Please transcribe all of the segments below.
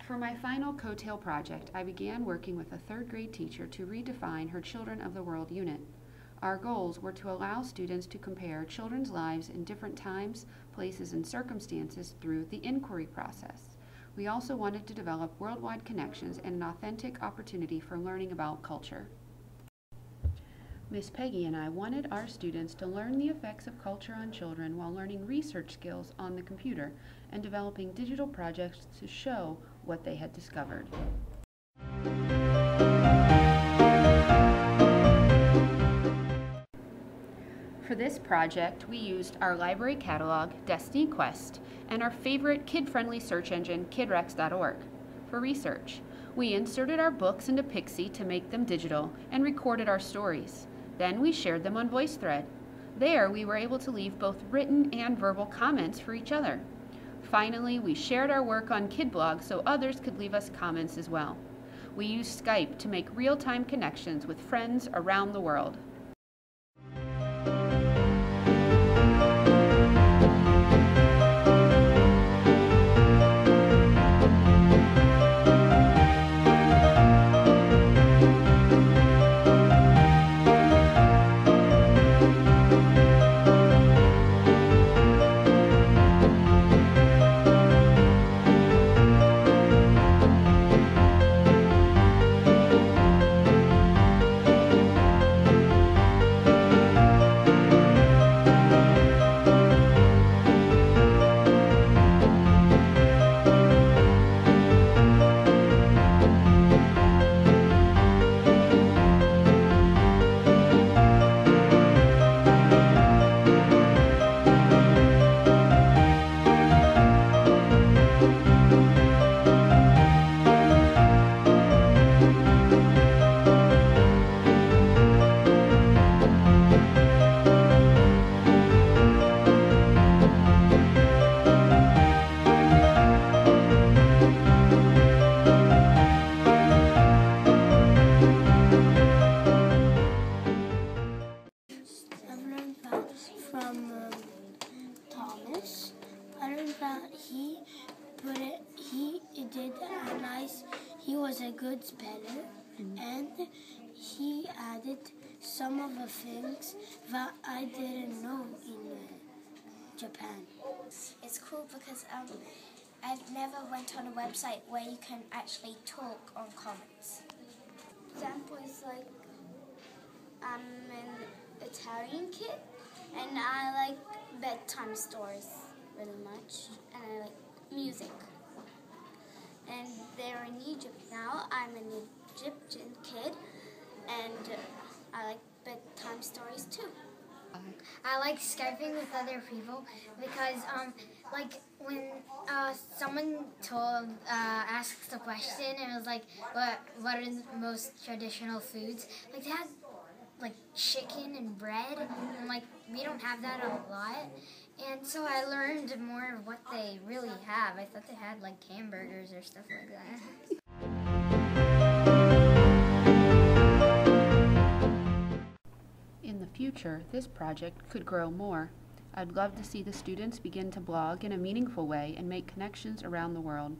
For my final Coetail project, I began working with a third grade teacher to redefine her Children of the World unit. Our goals were to allow students to compare children's lives in different times, places, and circumstances through the inquiry process. We also wanted to develop worldwide connections and an authentic opportunity for learning about culture. Miss Peggy and I wanted our students to learn the effects of culture on children while learning research skills on the computer and developing digital projects to show what they had discovered. For this project, we used our library catalog, Destiny Quest, and our favorite kid-friendly search engine, kidrex.org, for research. We inserted our books into Pixie to make them digital and recorded our stories. Then we shared them on VoiceThread. There, we were able to leave both written and verbal comments for each other. Finally, we shared our work on KidBlog so others could leave us comments as well. We used Skype to make real-time connections with friends around the world. Thomas. I learned that he did a nice. He was a good speller, and he added some of the things that I didn't know in Japan. It's cool because I've never went on a website where you can actually talk on comments. Example is like I'm an Italian kid, and I like bedtime stories really much, and I like music. And they're in Egypt now. I'm an Egyptian kid, and I like bedtime stories too. I like Skyping with other people because, like, when someone asks the question, and it was like, what are the most traditional foods? Like, they had, like, chicken and bread, and, like, we don't have that a lot. And so I learned more of what they really have. I thought they had, like, hamburgers or stuff like that. In the future, this project could grow more. I'd love to see the students begin to blog in a meaningful way and make connections around the world.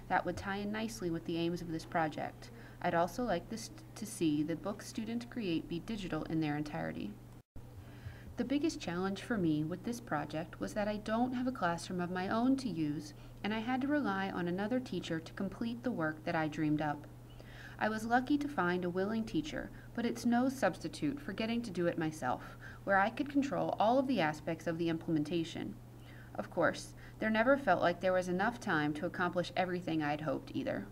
That would tie in nicely with the aims of this project. I'd also like to see the books students create be digital in their entirety. The biggest challenge for me with this project was that I don't have a classroom of my own to use, and I had to rely on another teacher to complete the work that I dreamed up. I was lucky to find a willing teacher, but it's no substitute for getting to do it myself, where I could control all of the aspects of the implementation. Of course, there never felt like there was enough time to accomplish everything I'd hoped either.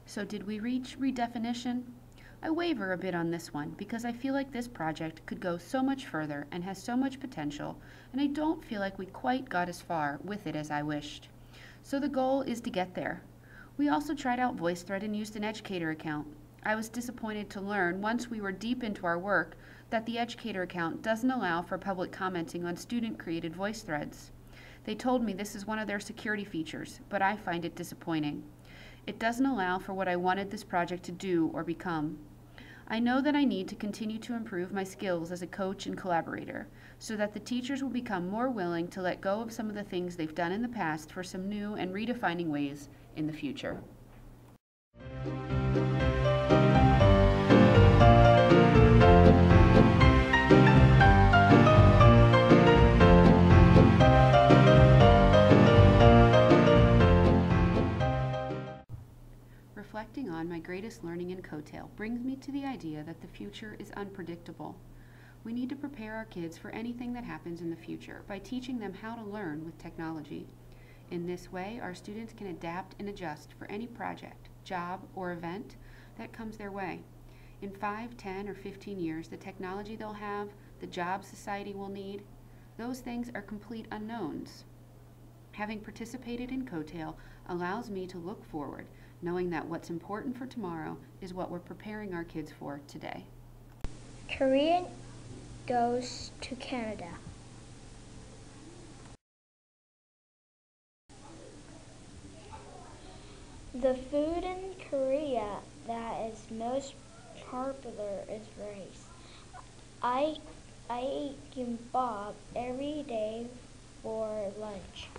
So did we reach redefinition? I waver a bit on this one because I feel like this project could go so much further and has so much potential, and I don't feel like we quite got as far with it as I wished. So the goal is to get there. We also tried out VoiceThread and used an Educator account. I was disappointed to learn once we were deep into our work that the Educator account doesn't allow for public commenting on student-created voice threads. They told me this is one of their security features, but I find it disappointing. It doesn't allow for what I wanted this project to do or become. I know that I need to continue to improve my skills as a coach and collaborator so that the teachers will become more willing to let go of some of the things they've done in the past for some new and redefining ways in the future. Reflecting on my greatest learning in Coetail brings me to the idea that the future is unpredictable. We need to prepare our kids for anything that happens in the future by teaching them how to learn with technology. In this way, our students can adapt and adjust for any project, job, or event that comes their way. In 5, 10, or 15 years, the technology they'll have, the jobs society will need, those things are complete unknowns. Having participated in Coetail allows me to look forward, knowing that what's important for tomorrow is what we're preparing our kids for today. Korea goes to Canada. The food in Korea that is most popular is rice. I eat kimbap every day for lunch.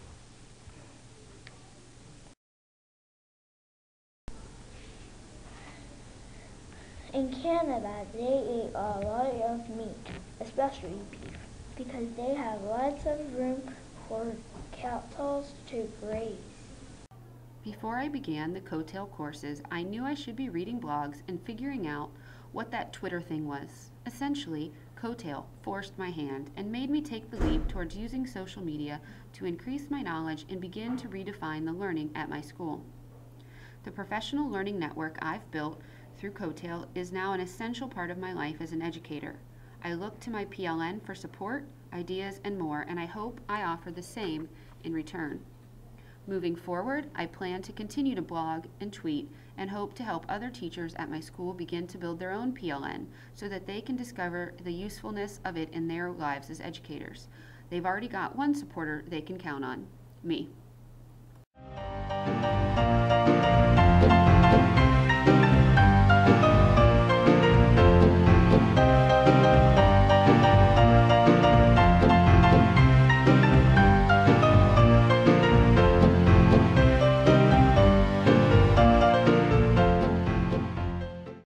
In Canada, they eat a lot of meat, especially beef, because they have lots of room for cattle to graze. Before I began the Coetail courses, I knew I should be reading blogs and figuring out what that Twitter thing was. Essentially, Coetail forced my hand and made me take the leap towards using social media to increase my knowledge and begin to redefine the learning at my school. The professional learning network I've built through Coetail is now an essential part of my life as an educator. I look to my PLN for support, ideas, and more, and I hope I offer the same in return. Moving forward, I plan to continue to blog and tweet and hope to help other teachers at my school begin to build their own PLN so that they can discover the usefulness of it in their lives as educators. They've already got one supporter they can count on, me.